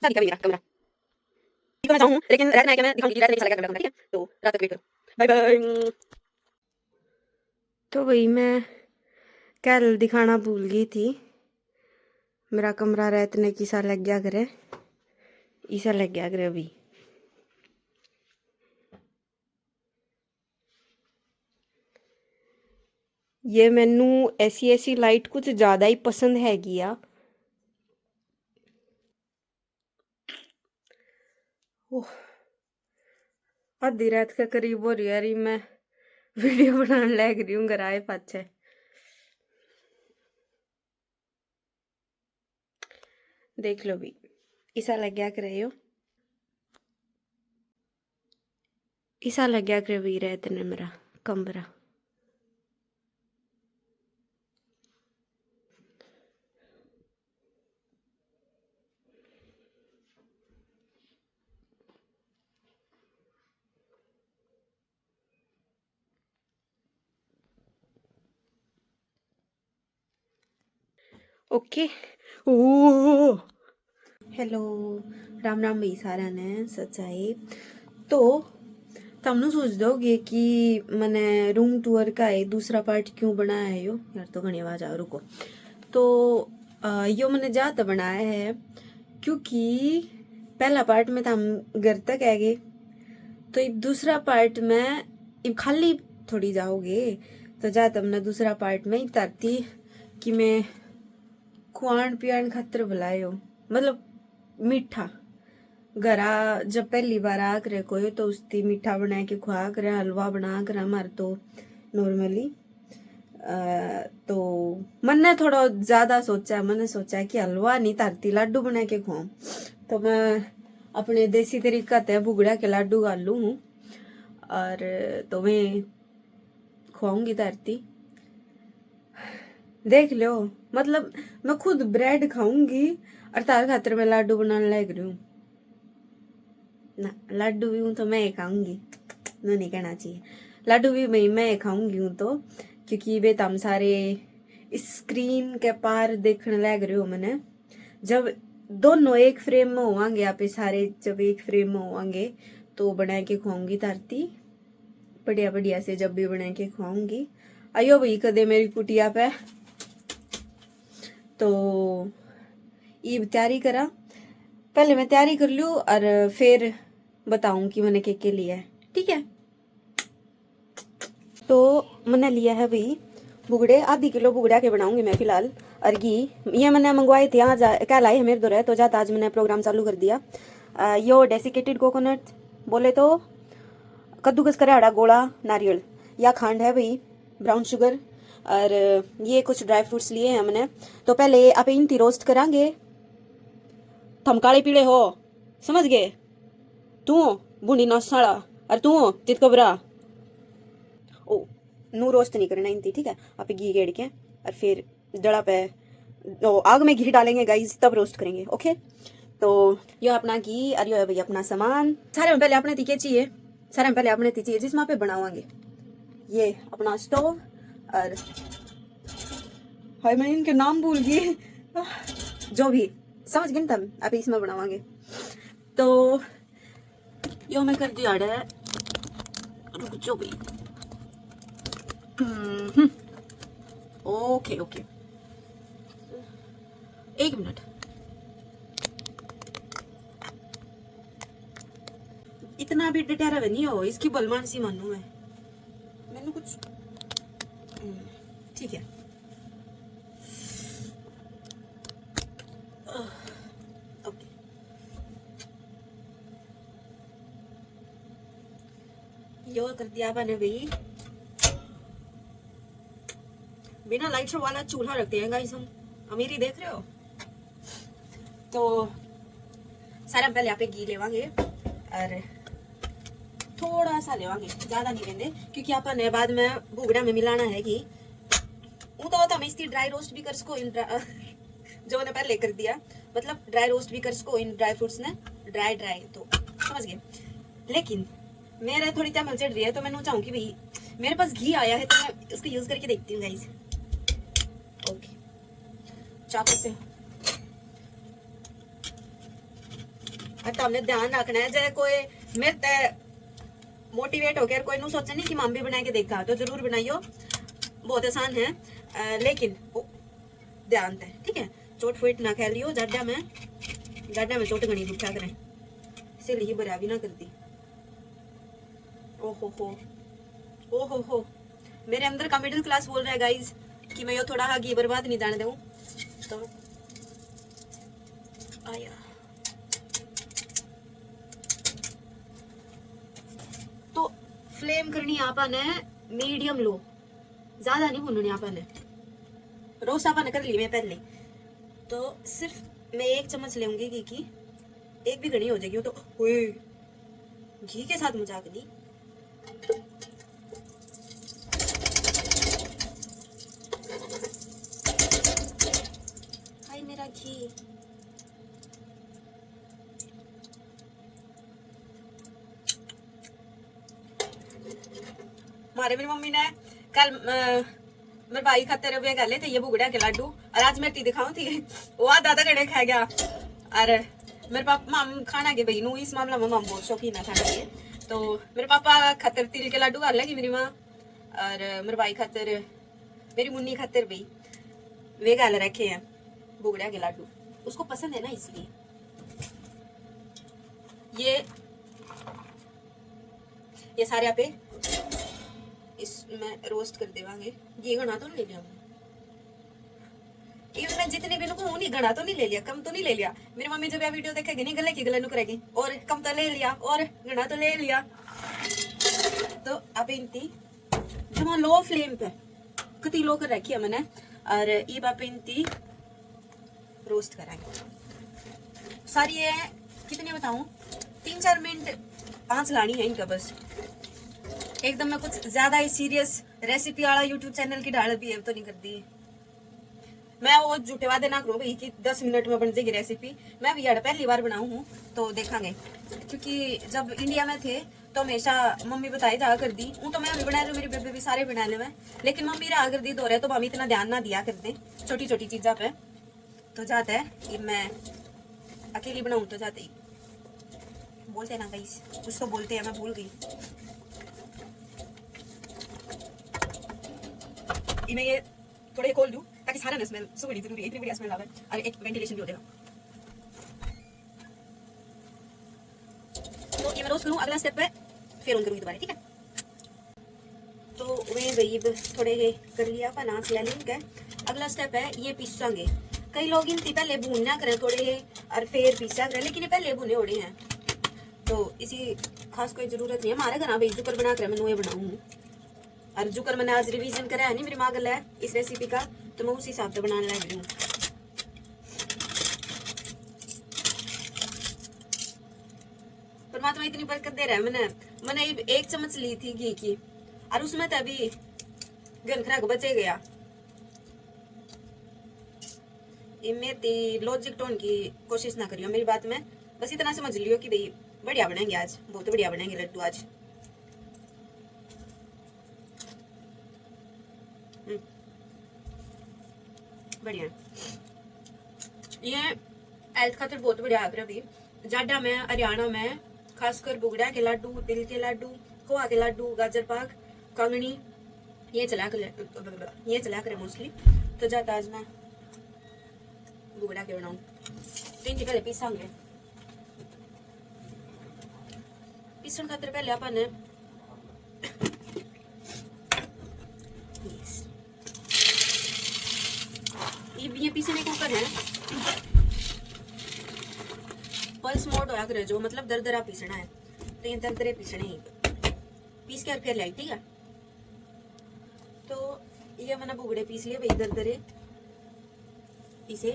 शादी का भी मेरा कमरा ठीक है, मैं जाऊँ लेकिन रात में आके मैं दिखाऊंगी कि रात में कैसा लगा कमरा, ठीक है? तो रात तक वेट करो। Bye bye. तो वही मैं कल दिखाना भूल गई थी, मेरा कमरा रहने की सा लग गया करे, ईसा लग गया करे अभी। ये मैनू ऐसी लाइट कुछ ज़्यादा ही पसंद हैगी आ। ओह, आधी रात के करीब हो रही है रही, मैं वीडियो बनाने लग रही हूँ घर आए पाछे। देख लो भी, ऐसा लग गया कर रहे हो, ऐसा लग गया कर भी रहे इतने मेरा कमरा। ओके। ओ हेलो, राम राम भाई सारा ने सच्चाई। तो तुमने सोच दोगे कि मैंने रूम टूर का है दूसरा पार्ट क्यों बनाया है यो यार, तो घनी आवाज आ रुको। तो यो मैंने ज्यादा बनाया है क्योंकि पहला पार्ट में हम घर तक आ गए, तो अब दूसरा पार्ट में अब खाली थोड़ी जाओगे, तो जा तुमने दूसरा पार्ट में ही तारती कि मैं खुआन पियान खातर बुलायो, मतलब मीठा घरा जब पहली बार आ करे कोई तो उसकी मीठा बना के खुआ करे, हलवा बना कर हमारे तो नॉर्मली। तो मैंने थोड़ा ज्यादा सोचा, मैंने सोचा कि हलवा नहीं तारती लाडू बना के खुआऊं, तो मैं अपने देसी तरीका ते भुगड़ा के लाडू गालू हूँ और तो मैं खुआऊंगी तारती। देख लो, मतलब मैं खुद ब्रेड खाऊंगी और तार खातर मैं लाडू बनाने लग रही हूँ ना। लाडू भी हूँ तो मैं खाऊंगी, नो नहीं कहना चाहिए, लाडू भी मैं खाऊंगी हूँ तो, क्योंकि वे तम सारे स्क्रीन के पार देखने लग रहे हो मैंने। जब दोनों एक फ्रेम में होंगे आप सारे, जब एक फ्रेम में होंगे तो बना के खुआऊंगी तारती बढ़िया बढ़िया से, जब भी बना के खुआऊंगी। आयो भाई कदे मेरी कुटिया पे, तो ये तैयारी करा, पहले मैं तैयारी कर लूँ और फिर बताऊं कि मैंने के लिया है, ठीक है? तो मैंने लिया है भाई बुगड़े, आधी किलो बुगड़ा के बनाऊंगी मैं फिलहाल। और घी ये मैंने मंगवाए थे यहाँ कल आए मेरे दो तो जाता आज मैंने प्रोग्राम चालू कर दिया। यो डेसिकेटेड कोकोनट बोले तो कद्दूकस करा हड़ा गोला नारियल, या खांड है भाई, ब्राउन शुगर, और ये कुछ ड्राई फ्रूट्स लिए हैं हमने। तो पहले आप इनती रोस्ट करांगे, थम काले पीले हो समझ गए, तू बूढ़ी नौसाला और तू चित कबरा ओ नू रोस्ट नहीं करना इनती, ठीक है? आप घी गेड़ के और फिर जड़ा पे आग में घी डालेंगे गाइस, तब रोस्ट करेंगे, ओके? तो यो अपना घी और यो है भाई अपना सामान। सारे में पहले अपने तीखे चाहिए, सारे में पहले अपने ती चाहिए जिसमें पे बनावांगे। ये अपना स्टोव, और हाय मैं इनके नाम भूल गई जो भी समझ गए तुम, आप इसमें बनावांगे। तो यो मैं कर दिया है, रुक जो भी, ओके ओके, एक मिनट। इतना भी डटेरा नहीं हो, इसकी बलमान सी मानू मैं, मैंने कुछ ठीक है। ओके, यो कर दिया मैंने भाई, बिना लाइटर वाला चूल्हा रखते हैं गाइस हम, अमीरी देख रहे हो। तो सारा पहले आप घी लेवांगे और थोड़ा सा लेवांगे, ज्यादा नहीं लेंगे क्योंकि अपन बाद में भुगड़ा में मिलाना है घी। वो तो होता मैं इसकी ड्राई रोस्ट भी कर सको इन जो मैंने पहले कर दिया, मतलब ड्राई रोस्ट भी कर सको इन ड्राई फ्रूट्स ने, ड्राई तो समझ गए। लेकिन मेरा थोड़ी चावल चढ़ रही है, तो मैं चाहूँ कि भाई मेरे पास घी आया है तो मैं उसको यूज करके देखती हूँ गाइस। ओके, चाकू से तो हमने ध्यान रखना है जैसे कोई मेरे मोटिवेट हो गया कोई नु सोचे नहीं कि माम भी बना के देखा तो जरूर बनाइयो, बहुत आसान है। लेकिन ध्यान है, ठीक है, चोट फोट ना खा लियो, जाडा में चोट घनी उठा करें, इसीलिए बरा भी ना करती। ओहो हो, मेरे अंदर का मिडिल क्लास बोल रहा है गाइज कि मैं ये थोड़ा आगे बर्बाद नहीं जाने दूं। तो आया तो फ्लेम करनी आपन है मीडियम लो, ज्यादा नहीं भूननी आपन है। रोस्ट आपन कर ली मैं पहले, तो सिर्फ मैं 1 चम्मच लेंगी घी की, एक भी घनी हो जाएगी वो तो। ओए घी के साथ मजाक नहीं। हाय मेरा घी, मारे मेरी मम्मी ने कल मेरे भाई खाते वे गले थे ये बुगड़ा के लड्डू, और आज मैं ती दिखाऊं थी वो दादा गड़े खा गया। और मेरे पापा माम खाना के भाई नू इस मामला में माम बहुत शौकीन है खाना के, तो मेरे पापा खातर तिल के लड्डू कर लेगी मेरी माँ, और मेरे भाई खातर मेरी मुन्नी खातर भाई वे गाल रखे हैं बुगड़ा के लड्डू, उसको पसंद है ना इसलिए। ये सारे आप इसमें रोस्ट कर देवांगे। ये घना तो नहीं ले लिया हमने, मैं जितने भी नुकू नहीं घना तो नहीं ले लिया, कम तो नहीं ले लिया। मेरी मम्मी जब यह वीडियो देखेगी नहीं गले की गले नुक रहेगी, और कम तो ले लिया और घना तो ले लिया। तो अब इनती जो लो फ्लेम पे कति लो कर रखी है मैंने, और ये बाप इनती रोस्ट कराएंगे सारी। ये कितने बताऊं, 3-4 मिनट आंच लानी है इनका बस। एकदम मैं कुछ ज्यादा ही सीरियस रेसिपी वाला यूट्यूब चैनल की ढाल भी तो नहीं कर दी मैं, वो झूठे वादे ना करूँ भाई कि 10 मिनट में बन जाएगी रेसिपी। मैं भी यार पहली बार बनाऊँ हूँ तो देखांगे, क्योंकि जब इंडिया में थे तो हमेशा मम्मी बताई जा कर दी हूँ, तो मैं भी बना लूँ, मेरे बेबे भी सारे बनाने में, लेकिन मम्मी रहा कर दी दो रहे तो मम्मी इतना ध्यान ना दिया करते छोटी छोटी चीज़ों पे। तो जाता है कि मैं अकेली बनाऊँ तो जाते ही बोलते ना गाइस, कुछ तो बोलते हैं, मैं भूल गई। मैं ये थोड़े खोल दूं ताकि सारा ना स्मेल सो बड़ी जरूरी है, इतनी बढ़िया स्मेल आवे और एक वेंटिलेशन भी हो जाएगा। तो ये मैं रोस्ट करूं, अगला स्टेप पे फिर ऑन करूंगी दोबारा, ठीक है। तो वे वेब थोड़े कर लिया अपन आंच ले लेंगे। अगला स्टेप है ये पीसांगे। कई लोग इनकी पहले भूनना करें थोड़े और फिर पीसा करें, लेकिन ये पहले भुने उड़े हैं तो इसी खास कोई जरूरत नहीं है। हमारे घर भाई जुकर बना कर मैं बनाऊँ, और जुकर मैंने आज रिवीजन करा है नहीं मेरी माँ गला है इस रेसिपी का, तो मैं उस हिसाब से बनाने लगी हूँ। परमात्मा इतनी बरकत दे रहा है। मैंने 1 चम्मच ली थी घी की, और उसमें तो अभी गन खराक बचे गया। मैं लॉजिक टोन की कोशिश ना करियो मेरी बात में, बस इतना समझ लियो कि भाई बढ़िया बनेंगे आज, बहुत बढ़िया बनेंगे लड्डू आज। बढ़िया, ये हेल्थ खातर बहुत बढ़िया है। अभी जाडा में हरियाणा में खासकर बुगड़ा के लड्डू, तिल के लड्डू, खोआ के लड्डू, गाजर पाक, कंगनी ये चला करे मोस्टली। तो जाता आज मैं बुगड़ा के बनाऊं, तो इनके पहले पीसांगे। पीसन खातर पहले अपन ये पीसने के ऊपर है पल्स मोड होया करे, जो मतलब दरदरा पीसना है, तो ये दरदरे पीसने ही पीस के फिर लाई, ठीक है। तो ये मैंने बुगड़े पीस लिए भाई, दरदरे पीसे,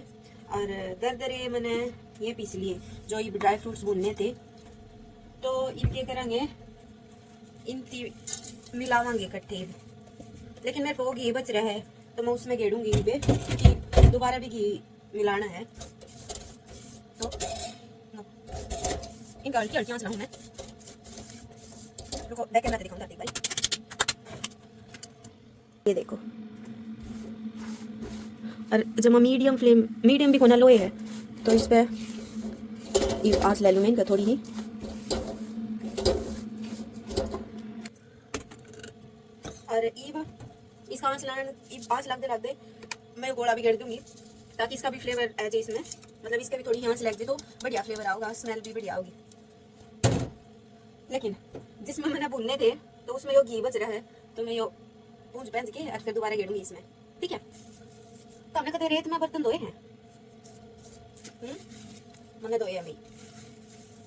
और दरदरे मैंने ये पीस लिए जो ये ड्राई फ्रूट्स भूनने थे। तो इनके करेंगे इनकी मिलावांगे इकट्ठे, लेकिन मेरे को घी बच रहा है तो मैं उसमें गेड़ूंगी घी पे, क्योंकि दोबारा भी घी मिलाना है। तो इनका हल्की हल्की आंच लाऊं मैं, रुको बैक कैमरा दिखाऊं एक बार। ये देखो, और जब मीडियम भी कोना लोए है तो इस पे आँच ले लूँ मैं इनका थोड़ी ही। और ईब इसका आँच लाने आँच लगते लगते मैं गोला भी गिर दूंगी ताकि इसका भी फ्लेवर आ जाए इसमें, मतलब इसका भी थोड़ी आँच लग जाए तो बढ़िया फ्लेवर आएगा, स्मेल भी बढ़िया होगी। लेकिन जिसमें मैंने भुनने थे तो उसमें यो घी बच रहा है तो मैं यो पूंछ पहन के और फिर दोबारा गिरूंगी इसमें, ठीक है। तो हमने कदे रेत में बर्तन धोए हैं? मैंने धोए अभी,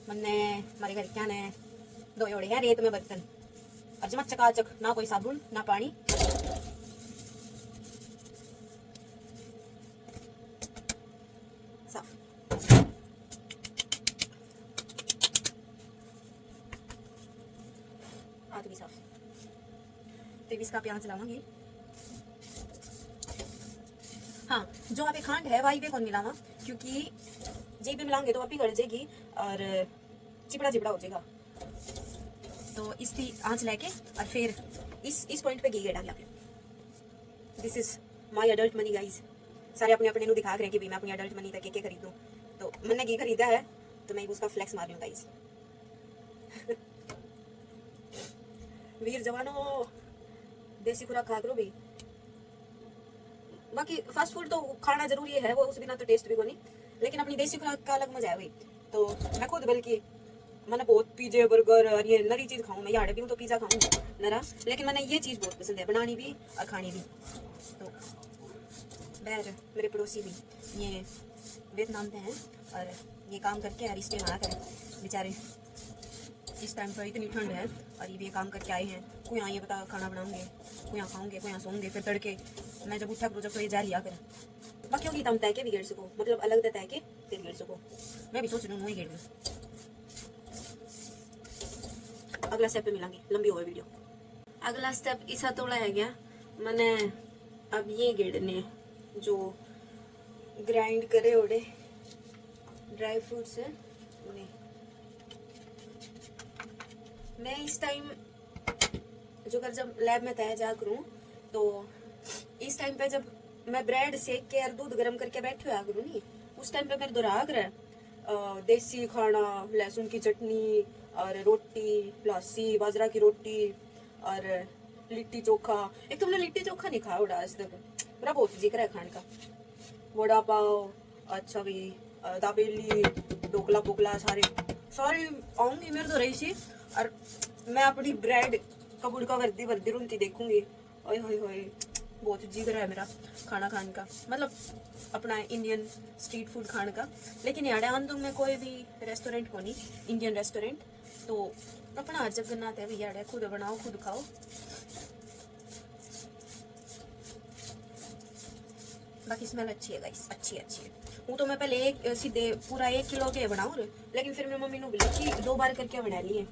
मैंने हमारे घर क्या ने धोए ओढ़े हैं रेत में बर्तन, और जमा चकाचक, ना कोई साबुन ना पानी। साफ हाथ भी साफ। तो इसका प्याज लावांगे। हाँ, जो आप खांड है वाई पे कौन मिलावा, क्योंकि जी भी मिलाएंगे तो आप ही गड़ जाएगी और चिपड़ा चिपड़ा हो जाएगा। तो इसकी आंच लेके और फिर इस पॉइंट पे घी डाल आपने। This is my adult money guys. सारे अपने अपने दिखा रहे हैं कि भी मैं अपनी अडल्ट मनी तक के खरीदूं, तो मैंने घी खरीदा है तो मैं उसका फ्लेक्स मार रही हूँ गाइस। वीर जवानों, देसी खुराक खा करो भी। बाकी फास्ट फूड तो खाना जरूरी है, वो उस बिना तो टेस्ट भी को नहीं, लेकिन अपनी देसी खुराक का अलग मजा है भाई। तो मैं खुद बल्कि मैंने बहुत पिज्जे बर्गर और ये नरी चीज़ खाऊं, मैं यहाँ भी हूँ तो पिज़्ज़ा खाऊँ नरा, लेकिन मैंने ये चीज़ बहुत पसंद है, बनानी भी और खानी भी। तो बैर मेरे पड़ोसी भी ये वियतनाम से हैं और ये काम करके और इस टाइम आ कर बेचारे, इस टाइम पर इतनी ठंड है और ये काम करके आए हैं। कोई यहाँ ये बता खाना बनाऊंगे, कोई यहाँ खाऊंगे, कोई यहाँ सोंगे, फिर तड़के मैं जब उठा जब तो ये जा लिया कर। बाकी होगी तम तय के भी गिर सको, मतलब अलग तय के फिर गिर सको। मैं भी सोच रही हूँ वही गिर लूँ। अगला स्टेप पे मिलेंगे, लंबी हो गई वीडियो। अगला स्टेप इसा तोड़ा है गया मैंने, अब ये गिरने जो ग्राइंड करे ओड़े ड्राई फ्रूट्स है उन्हें मैं इस टाइम जो कर जब लैब में तय जा करूँ तो इस टाइम पे जब मैं ब्रेड सेक के और दूध गर्म करके बैठे हुआ करूँ नहीं, उस टाइम पे मेरे दुराग रहा देसी खाना, लहसुन की चटनी और रोटी, लस्सी, बाजरा की रोटी और लिट्टी चोखा। एक तो हमने लिट्टी चोखा नहीं खाया उड़ा आज तक, मेरा बहुत जिक्र है खाने का। वड़ा पाव, अच्छा भी दाबेली, ढोकला पोकला सारे सारे आऊंगी मेरे तो रही सी, और मैं अपनी ब्रेड कबूल का वर्दी वर्दी रूंती देखूंगी। ओए होए होए, बहुत जिक्र है मेरा खाना खाने का, मतलब अपना इंडियन स्ट्रीट फूड खाने का। लेकिन यार आंदोंग में कोई भी रेस्टोरेंट को नहीं, इंडियन रेस्टोरेंट, तो अपना जगन्नाथ है भैया, खुद बनाओ खुद खाओ। बाकी स्मेल अच्छी है गाइस, अच्छी है। वो तो मैं पहले एक सीधे पूरा 1 किलो के बनाऊँ, लेकिन फिर मेरी मम्मी ने बोला कि 2 बार करके बना लिए,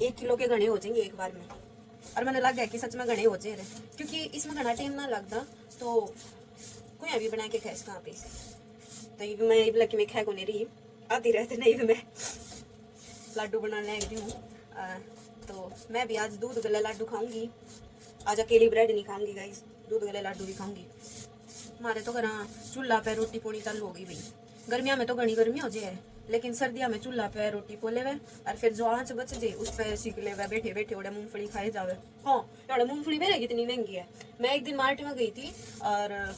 1 किलो के घने हो जाएंगे एक बार में। और मैंने लग गया कि सच में घने हो जाए, क्योंकि इसमें घना टाइम ना लगता, तो कोई अभी बना के खाए कहाँ पे। तो मैं ये कि मैं खा को नहीं रही आती रहते नहीं, मैं लड्डू बनाने लगी हूँ। तो मैं भी आज दूध गले लड्डू खाऊंगी, आज अकेली ब्रेड नहीं खाऊंगी गाइस, दूध गले लड्डू भी खाऊंगी। हमारे तो घर चूल्हा पे रोटी पोनी चालू हो गई भाई। गर्मिया में तो घनी गर्मी हो जाए, लेकिन सर्दियों में चूल्हा पे रोटी पोले हुए और फिर जो आँच बच जाए उस पर सीख ले हुए, बैठे बैठे ओडे मूंगफली खाए जावे। हाँ यार, मूंगफली मेरे कितनी महंगी है। मैं एक दिन मार्केट में गई थी और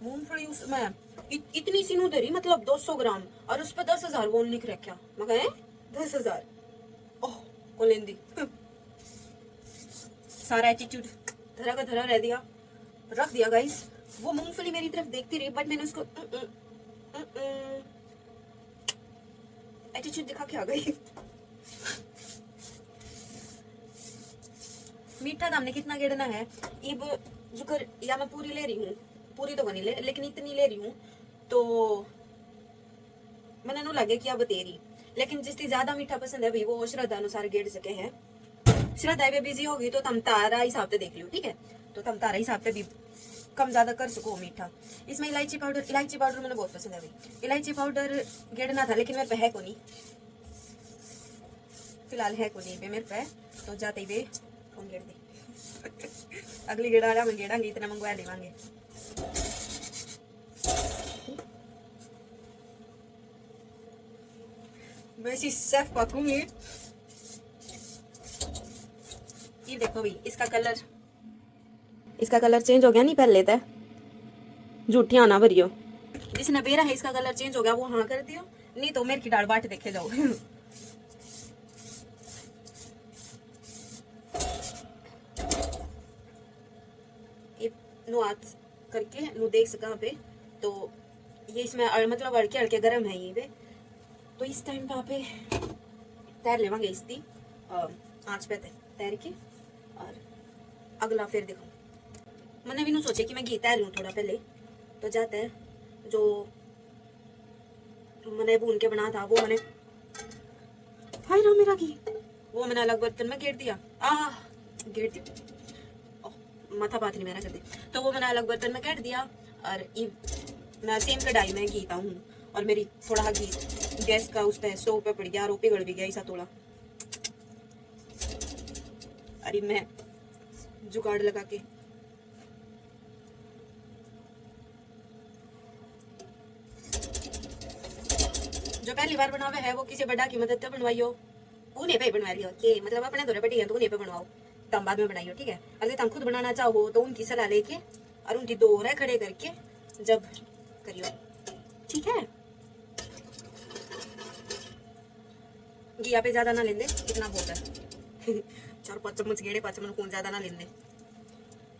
मूंगफली उसमें इतनी सी धरी, मतलब 200 ग्राम, और उस पर 10,000 वो लिख रखा। मैं कहे 10,000 ओह को लेंदी। सारा एटीट्यूड धरा का धरा रह दिया, रख दिया गाइस। वो मूंगफली मेरी तरफ देखती रही, बट मैंने उसको एटीट्यूड दिखा के आ गई। मीठा दामने कितना गिरना है इब जुकर, या मैं पूरी ले रही हूँ, पूरी तो बनी ले, लेकिन इतनी ले रही हूँ तो मैंने नो लगे कि अब तेरी, लेकिन जिसकी ज्यादा मीठा पसंद है भाई वो श्रद्धा अनुसार गिर सके है। श्रद्धा भी बिजी होगी तो तम तारा हिसाब से देख लियो, ठीक है। तो तम तारा हिसाब से भी कम ज्यादा कर सको मीठा। इसमें इलायची पाउडर मुझे बहुत पसंद है भाई। इलायची पाउडर गिरना था लेकिन मैं पे है को नहीं, फिलहाल है को नहीं पे मेरे पे, तो जाते ही वे कौन गिर दे। अगली गिड़ा मैं गिड़ांगे, इतना मंगवा देवांगे। मैं इसी शेफ पकूंगी। ये देखो भाई, इसका कलर चेंज हो गया नहीं पहले था। झूठियां ना भरियो, जिसने बेरा है इसका कलर चेंज हो गया वो हाँ कर दियो, नहीं तो मेरे की दाल बाट देखे जाओ। नु हाथ करके नु देख सका पे, तो ये इसमें मतलब हल्के हल्के गर्म है ये पे, तो इस टाइम पे तैर लेवांगे इसकी आँच पे तैर के। और अगला फिर दिखाऊं, मैंने भी नु सोचे कि मैं घी तैर लूँ थोड़ा पहले, तो जाते हैं जो मैंने भून के बना था वो मैंने, हाय ना मेरा घी, वो मैंने अलग बर्तन में गेर दिया। गेर दी, माथा बात नहीं मेरा कर दी, तो वो मैंने अलग बर्तन में गेर दिया। और ये मैं सेम कढ़ाई में घी हूँ, और मेरी थोड़ा घी गैस का उस पे स्टोव पे पड़ गया और पिघल भी गया ऐसा थोड़ा। अरे मैं जुगाड़ लगा के जो पहली बार बनावे है वो किसी बड़ा की मदद से बनवाइयो, उन्हें पे बनवा लियो कि मतलब अपने दौरे बड़ी है तो उन्हें पे बनवाओ, तब बाद में बनाइयो, ठीक है। अगर तुम खुद बनाना चाहो तो उनकी सलाह लेके और उनकी दोहरा खड़े करके जब करियो, ठीक है। घी पे ज्यादा ना लेंदे, इतना बहुत है। 4-5 चम्मच गेड़े 5 चम्मच कौन ज्यादा ना लेंदे,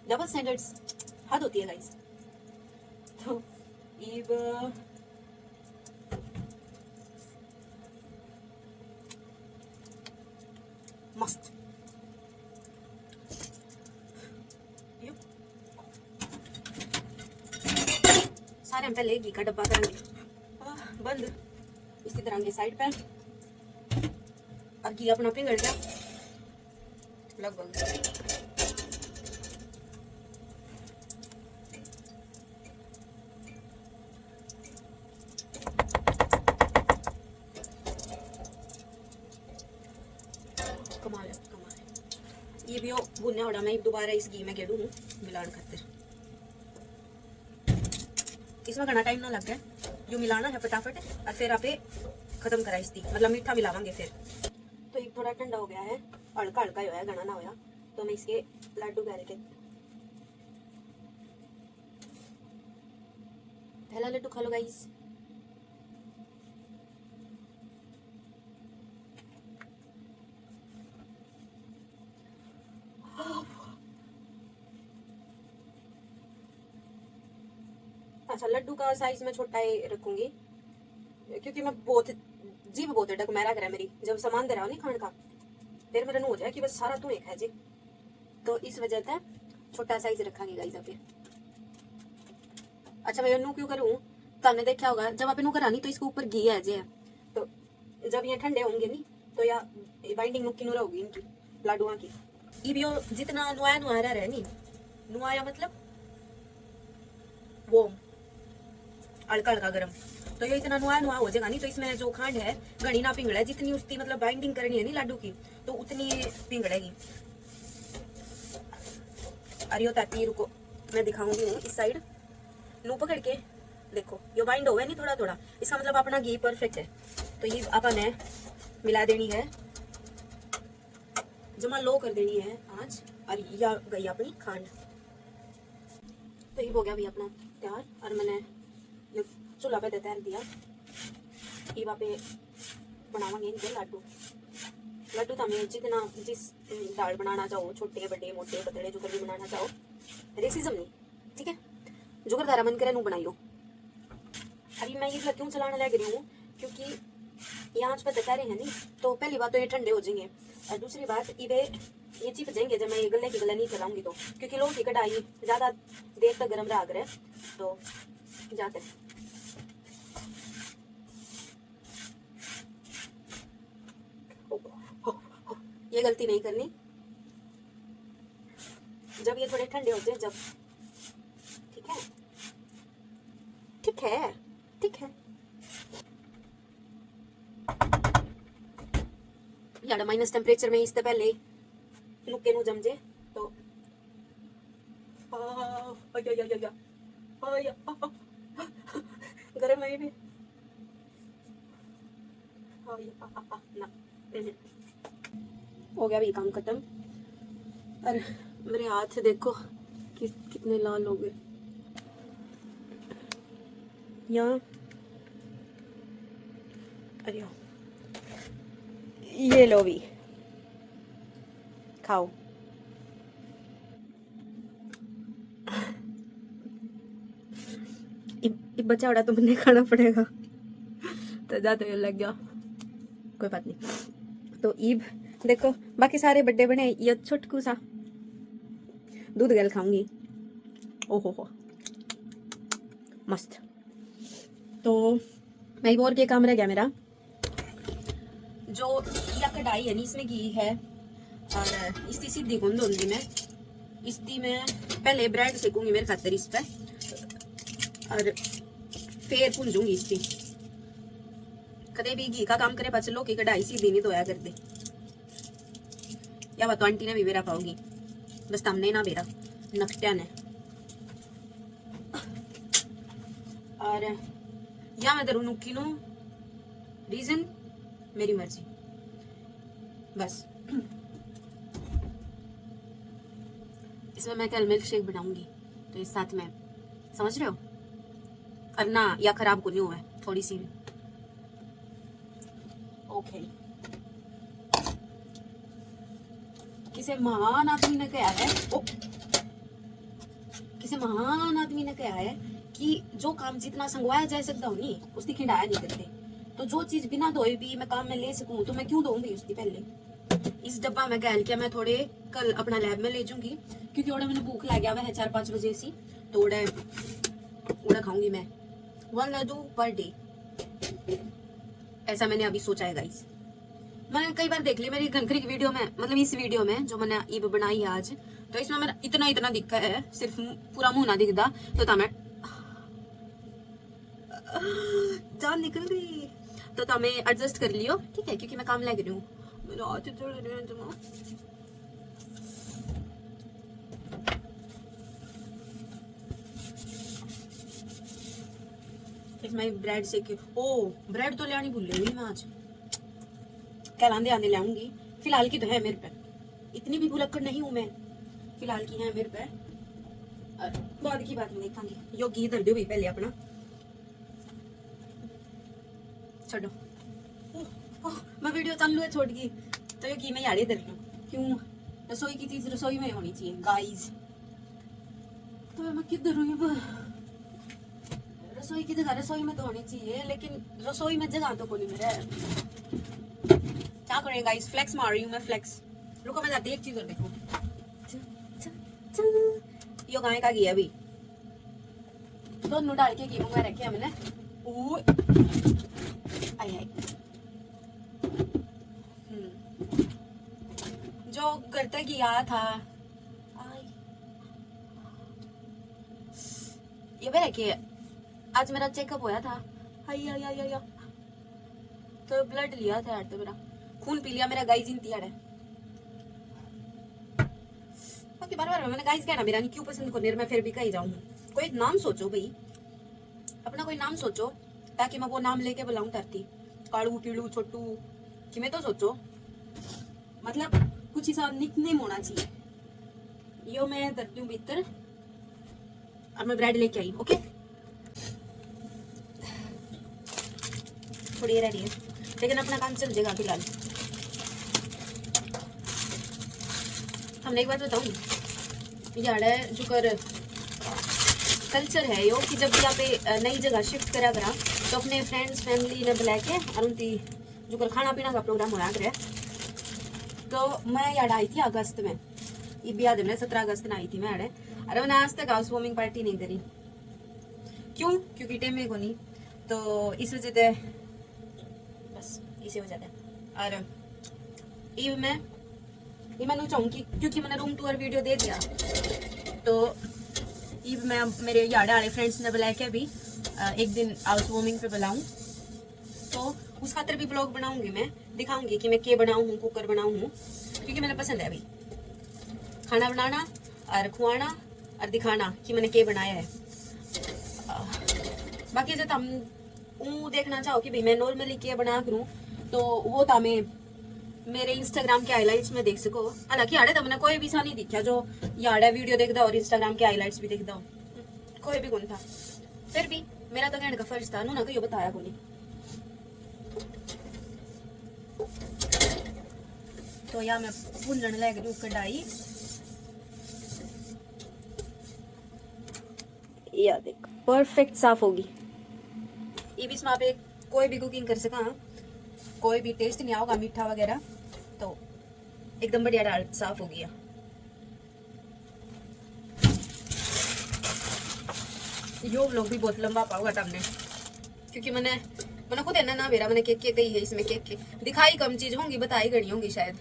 डबल स्टैंडर्ड्स हद होती है गाइस। तो इब मस्त सारे हम पहले घी का डब्बा करेंगे बंद, इसी तरह के साइड पे। और घी अपना पिघल गया लगभग, कमाल है कमाल है। ये भी भुनने होड़ा मैं दोबारा इस घी में गेड़ू हूँ मिलान खातिर, इसमें घना टाइम ना लग गया, जो मिलाना है फटाफट और फिर आप खत्म करा इसकी, मतलब मीठा मिलावांगे फिर। तो एक थोड़ा ठंडा हो गया है, हल्का हल्का ही होया, घना ना होया, तो मैं इसके लड्डू करके पहला लड्डू खा लो गाइस। अच्छा, लड्डू का साइज मैं छोटा ही रखूंगी क्योंकि मैं बहुत जीभ बहुत डक मेरा करे मेरी, जब सामान दे रहा हो नहीं खाने का फिर मेरा हो जाए कि बस सारा तू एक है जी, तो इस वजह से छोटा साइज रखांगे गाइस अभी। अच्छा मैं नू क्यों करूँ, तुमने देखा होगा जब आप नू करानी तो इसके ऊपर घी है जे, तो जब ये ठंडे होंगे नहीं तो या बाइंडिंग नुक्की नु होगी इनकी लाडुआ की। ये भी जितना नुआया नुआया रहे नहीं, नुआया मतलब वो हल्का हल्का गर्म, तो ये इतना नुआ नुआ हो जाएगा नहीं, तो इसमें जो खांड है घनी ना पिघले, जितनी उसकी मतलब बाइंडिंग करनी है नहीं लाडू की तो उतनी पिघलेगी। अरे ताकि रुको मैं दिखाऊंगी इस साइड, नू पकड़ के देखो यो बाइंड हो गया नहीं थोड़ा थोड़ा, इसका मतलब अपना घी परफेक्ट है। तो ये अपन है मिला देनी है, जमा लो कर देनी है आँच, और या गई अपनी खांड। तो ये हो गया भी अपना तैयार, और मैंने ये चूल्हा पे तैयार दिया, ये वहाँ पे बनावांगे इनके लड्डू। लड्डू तो हमें जितना जिस दाल बनाना चाहो, छोटे बड़े मोटे पतले जो भी बनाना चाहो, रेसिज्म नहीं, ठीक है। जो दारा मन करे नू बनाइयो। अभी मैं ये क्यों चलाने लग रही हूँ क्योंकि ये आँच पर तैयार है नहीं, तो पहली बात तो ये ठंडे हो जाएंगे, और दूसरी बात ये चिप जाएंगे जब मैं ये गले की गला नहीं चलाऊंगी तो, क्योंकि लोगों की कढ़ाई ज़्यादा देर तक गर्म रहा करे तो जाते हैं। ये गलती नहीं करनी, जब ये थोड़े ठंडे हो जाए जब, ठीक है ठीक है ठीक है। यार माइनस टेम्परेचर में इससे पहले नुक्के नु जमजे तो गरम है भी। ना हो गया भी काम खत्म। और मेरे हाथ देखो कितने लाल हो गए। यहाँ अरे ये लो भी खाओ। बच्चा उड़ा तो मैंने खाना पड़ेगा तो ज़्यादा ये लग गया, कोई बात नहीं। तो ईब देखो बाकी सारे बर्थडे बने, ये छोटकू सा दूध गल खाऊंगी। ओहो मस्त। तो मैं और क्या काम रह गया मेरा, जो या कढ़ाई है नी इसमें घी है और इसकी सीधी गुंद होंगी। मैं इसकी मैं पहले ब्रेड सेकूंगी मेरे खातर इस पे और फिर भूंजूंगी इसकी। कदे भी घी का काम करे पा चलो कि कढ़ाई सीधी नहीं धोया कर दे, या वह तो आंटी ने भी बेरा पाओगी, बस तमने ना बेरा नकटिया ने। और या मैं दरू नुकी नो रीजन मेरी मर्जी बस। इसमें मैं कल मिल्क शेक बनाऊंगी तो इस साथ में समझ रहे हो, और ना या खराब को नहीं हुआ है थोड़ी सी भी। ओके किसी महान आदमी ने कहा है, किसी महान आदमी ने कहा है कि जो काम जितना संगवाया जा सकता हो नहीं उसकी खिंडाया नहीं करते। तो जो चीज बिना धोए भी मैं काम में ले सकूं तो मैं क्यों धोऊंगी उसकी। पहले इस डब्बा में गैल के मैं थोड़े कल अपना लैब में ले जाऊंगी, क्योंकि ओड़ा मैंने भूख लग गया हुआ है 4-5 बजे सी, तो ओड़ा खाऊंगी मैं 1 लड्डू पर डे, ऐसा मैंने अभी सोचा है गाइस। मैंने कई बार देख ली मेरी घनखरी की वीडियो में, मतलब इस वीडियो में जो मैंने ईब बनाई है आज, तो इसमें मेरा इतना दिखा है, सिर्फ पूरा मुंह ना दिखता तो मैं जान निकल गई तो तमें एडजस्ट कर लियो ठीक है, क्योंकि मैं काम लग रही हूँ। मेरा हाथ चल रहे हैं जमा। इसमें ब्रेड से के ब्रेड तो ले आनी भूल गई मैं आज, कल आंदे लाऊंगी। फिलहाल की तो है मेरे पे, इतनी भी भुलक्कड़ नहीं हूं मैं, फिलहाल की है मेरे पे, बाद की बात में देखेंगे। यो घी धर दो भी पहले अपना, छोड़ो मैं वीडियो चालू है छोड़ गई तो यो घी में याड़े धर लूं। क्यों, रसोई की चीज रसोई में होनी चाहिए गाइस। तो मैं किधर हूँ, रसोई की जगह रसोई में तो होनी चाहिए, लेकिन रसोई में जगह तो कोई मेरा है। क्या करें गाइस, फ्लेक्स मार रही हूँ मैं, फ्लेक्स। रुको मैं जाती एक चीज और देखूं। यो गाय का घी है अभी, दोनों डाल के घी मंगा रखे हमने। आई जो घर तक गया था ये भी रखिए। आज मेरा चेकअप होया था, तो ब्लड लिया था यार, तो मेरा खून पी लिया मेरा गाइस इंती है। बाकी बार मैंने गाइस कहना मेरा नहीं क्यों पसंद को मैं फिर भी कहीं जाऊं। कोई एक नाम सोचो भाई, अपना कोई नाम सोचो ताकि मैं वो नाम लेके बुलाऊं धरती। काड़ू पीड़ू छोटू कि मैं तो सोचो, मतलब कुछ ऐसा निकनेम होना चाहिए। यो मैं धरती हूँ भीतर और मैं ब्रेड लेके आई। ओके थोड़ी रह रही है लेकिन अपना काम चल जाएगा फिलहाल। हमने एक बात बताऊं, यार जो कर कल्चर है यो कि जब भी यहाँ पे नई जगह शिफ्ट करा करा तो अपने फ्रेंड्स फैमिली ने बुला के और उनकी जो कर खाना पीना का प्रोग्राम होया करे। तो मैं यार आई थी अगस्त में, ये भी याद है 17 अगस्त में आई थी मैं यार। अरे मैंने आज तक हाउस वार्मिंग पार्टी नहीं करी, क्यों, क्योंकि टाइम में को नहीं, तो इस वजह से बस इसी वजह से। और ये मैं चाहूँगी क्योंकि मैंने रूम टूर वीडियो दे दिया, तो ये मैं मेरे यार वाले फ्रेंड्स ने बुला के भी एक दिन हाउस वार्मिंग पे बुलाऊं, तो उस खातर भी ब्लॉग बनाऊंगी मैं, दिखाऊंगी कि मैं क्या बनाऊं हूँ, कुकर बनाऊं हूँ, क्योंकि मैंने पसंद है अभी खाना बनाना और खुआना और दिखाना कि मैंने क्या बनाया है। बाकी जब हम देखना चाहो कि भाई मैं नॉर्मली क्या बना करूँ, तो वो था मैं मेरे इंस्टाग्राम के हाईलाइट्स में देख सको। हालांकि यार तुमने कोई भी सा नहीं दिखा जो यार वीडियो देखता और इंस्टाग्राम के हाईलाइट्स भी देखता हो, कोई भी कौन था। फिर भी मेरा तो कहने का फर्ज था ना, कहीं बताया को नहीं। तो या मैं भूनने लग रही हूँ कढ़ाई। या देख परफेक्ट साफ होगी। ये भी इसमें पे कोई भी कुकिंग कर सका, कोई भी टेस्ट नहीं आओगा मीठा वगैरह, तो एकदम बढ़िया दाल साफ हो गया। यो लोग भी बहुत लंबा पाओगा तुमने, क्योंकि मैंने खुद है ना मेरा मैंने केक गई है इसमें। केक दिखाई कम चीज होंगी, बताई गणी होंगी शायद।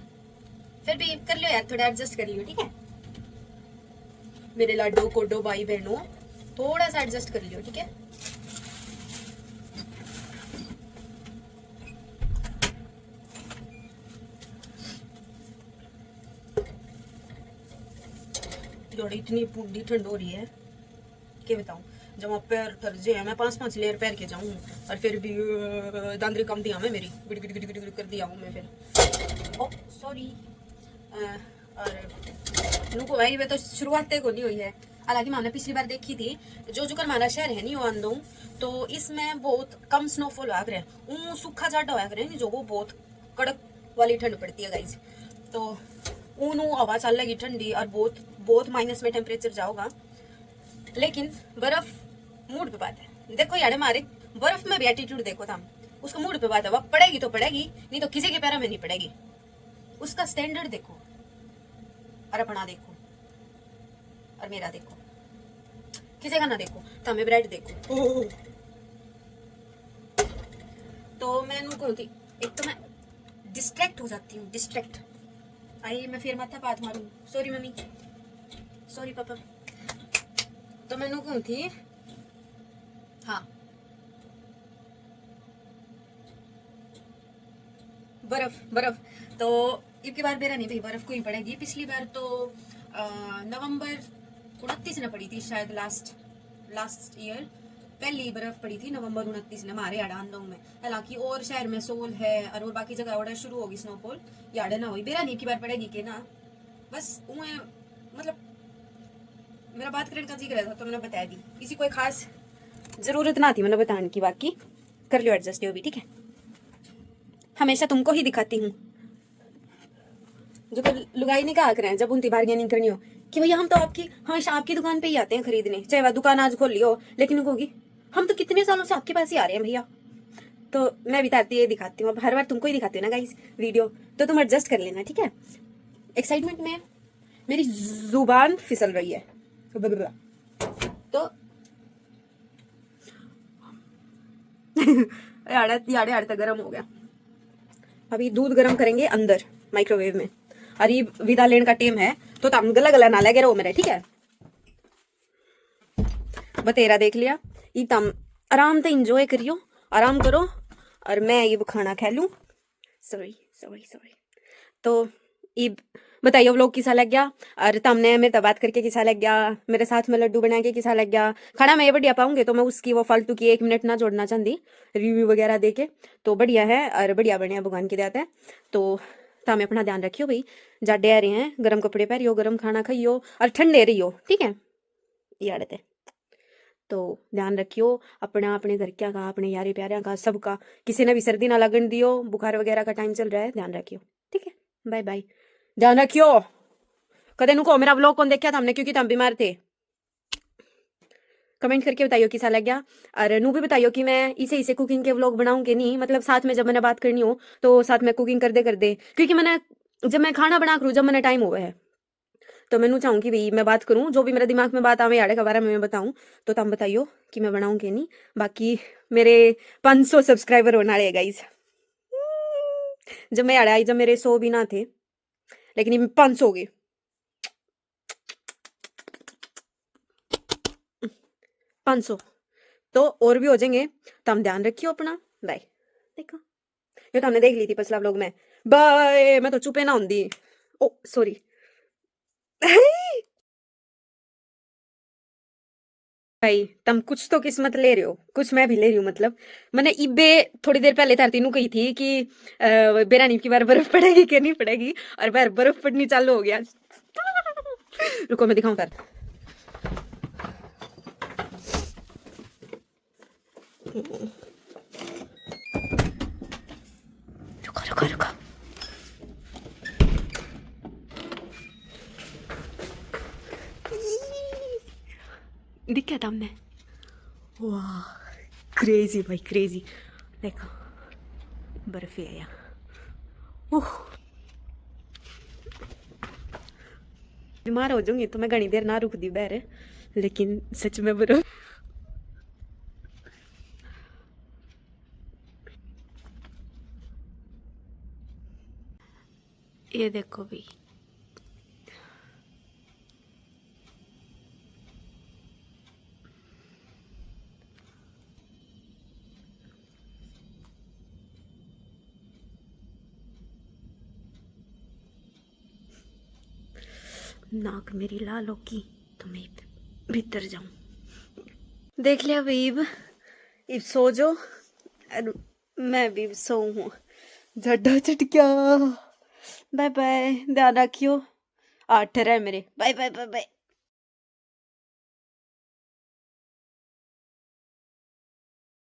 फिर भी कर लियो यार, थोड़ा एडजस्ट कर लियो, ठीक है मेरे लाडो कोडो भाई बहनों, थोड़ा सा एडजस्ट कर लियो, ठीक है। जोड़ी इतनी पूरी ठंड हो रही है क्या बताऊं। जब मैं पैर तरजे है, मैं 5-5 लेयर पैर के जाऊं और फिर भी दांदरी कम दिया मैं मेरी गिड़ गिड़ गिड़ गिड़ कर दिया हूं मैं फिर। ओ सॉरी। और नुको भाई वे तो शुरुआत को नहीं हुई है। हालांकि मैंने पिछली बार देखी थी जो हमारा शहर है नहीं आंदों, तो इसमें बहुत कम स्नोफॉल हुआ करे, सूखा जाटा हुआ करे नहीं, जो वो बहुत कड़क वाली ठंड पड़ती है गाइस। तो ऊन हवा चल लगी ठंडी और बहुत बहुत माइनस में टेम्परेचर जाओगा। लेकिन बर्फ मूड पे बात है। देखो यार हमारे बर्फ में भी एटीट्यूड देखो था, उसका मूड पे बात है। वह पड़ेगी तो पड़ेगी, नहीं तो किसी के पैरों में नहीं पड़ेगी। उसका स्टैंडर्ड देखो और अपना देखो और मेरा देखो, किसी का ना देखो। तो हमें ब्रेड देखो। तो मैं कहती एक तो मैं डिस्ट्रैक्ट हो जाती हूँ, डिस्ट्रैक्ट। आई मैं फिर माथा बात मारूं, सॉरी मम्मी, सॉरी पापा। तो मैं कहूँ थी हाँ बर्फ तो इनकी बार मेरा नहीं भाई, बर्फ को ही पड़ेगी। पिछली बार तो नवंबर 29 ने पड़ी थी शायद, लास्ट ईयर पहली बर्फ पड़ी थी नवंबर 29 ने हमारे आंदों में। हालांकि और शहर में सोल है और बाकी जगह ऑर्डर शुरू होगी स्नोफॉल, याद ना हुई बेरा नहीं की बार पड़ेगी के ना। बस मतलब मेरा बात करने का जिक्र था तो मैंने बता दी, किसी कोई खास जरूरत ना थी मैंने बताने की। बाकी कर लियो एडजस्ट भी, ठीक है। हमेशा तुमको ही दिखाती हूँ, जो लुगाई नहीं कहा करें जब उनकी बार्गेनिंग करनी हो कि भैया हम तो आपकी हमेशा आपकी दुकान पे ही आते हैं खरीदने, चाहे वह दुकान आज खोल लियो, लेकिन होगी हम तो कितने सालों से आपके पास ही आ रहे हैं भैया। तो मैं भी ये दिखाती हूँ, अब हर बार तुमको ही दिखाती हूँ ना गाइस वीडियो, तो तुम एडजस्ट कर लेना, ठीक है। एक्साइटमेंट में मेरी जुबान फिसल रही है। तो यार तक गर्म हो गया। अभी दूध गर्म करेंगे अंदर माइक्रोवेव में, और ये विदा लेने का टाइम है तो तुम गला गला ना लगे रहो मेरे, ठीक है। बतेरा देख लिया, ये तुम आराम से इंजॉय करियो, आराम करो और मैं ये खाना खा लूं। सॉरी। तो ये बताइए व्लॉग किसा लग गया, और तुमने मेरे बात करके किसा लग गया, मेरे साथ में लड्डू बना के किसा लग गया। खाना मैं ये बढ़िया पाऊंगे तो मैं उसकी वो फालतू की 1 मिनट ना जोड़ना चाहती रिव्यू वगैरह दे के। तो बढ़िया है और बढ़िया बढ़िया भगवान की देता है। तो तुम अपना ध्यान रखियो भाई, जाडे आ रहे हैं, गर्म कपड़े पहनियो, गर्म खाना खाइयो और ठंडे रहियो, ठीक है। ये आदत है, तो ध्यान रखियो अपना, अपने घर क्या का, अपने यारे प्यारे का, सबका। किसी ने भी सर्दी ना लगन दियो, बुखार वगैरह का टाइम चल रहा है, ध्यान रखियो, ठीक है। बाय बाय, ध्यान रखियो। कदे नुको मेरा व्लॉग कौन देखा था हमने, क्योंकि तुम बीमार थे। कमेंट करके बताइयो किसा लग गया, और नू भी बताइयो कि मैं इसे कुकिंग के व्लॉग बनाऊंगे नहीं, मतलब साथ में जब मैंने बात करनी हो तो साथ में कुकिंग कर दे, क्योंकि मैंने जब मैं खाना बना करूँ जब मैंने टाइम हुआ है तो मैं चाहूँ कि भाई मैं बात करूँ, जो भी मेरे दिमाग में बात आवे याड़े के बारे में मैं बताऊँ। तो तुम बताइयो कि मैं बनाऊंगी नहीं। बाकी मेरे 500 सब्सक्राइबर होने वाले गाइस। जब मैं याड़े आई जब मेरे 100 भी ना थे, लेकिन ये 500 हो गए। 500 तो और भी हो जाएंगे। तो हम ध्यान रखियो अपना। बाय। देखो ये तो हमने देख ली थी पिछला व्लॉग में। बाय। मैं तो चुपे ना होंगी। ओ सॉरी। भाई तुम कुछ तो किस्मत ले रहे हो, कुछ मैं भी ले रही हूँ। मतलब मैंने इबे थोड़ी देर पहले तार तीनों कही थी कि बेरानी की बार बर्फ पड़ेगी कि नहीं पड़ेगी, और बार बर्फ पड़नी चालू हो गया। रुको मैं दिखाऊं तार। रुको रुको रुको, दिखा था हमने। वाह क्रेजी भाई क्रेजी, देखो बर्फ ही आया। ओह बीमार हो जाऊंगी तो मैं घनी देर ना रुक दी बैर, लेकिन सच में बर्फ। ये देखो भाई, नाक मेरी लाल होगी तो मैं भीतर जाऊं। देख लिया बीब, इब सो जो, और मैं भी सो हूँ। झड्डा चट गया। बाय बाय, ध्यान रखियो। 8 रहे मेरे। Bye bye bye bye.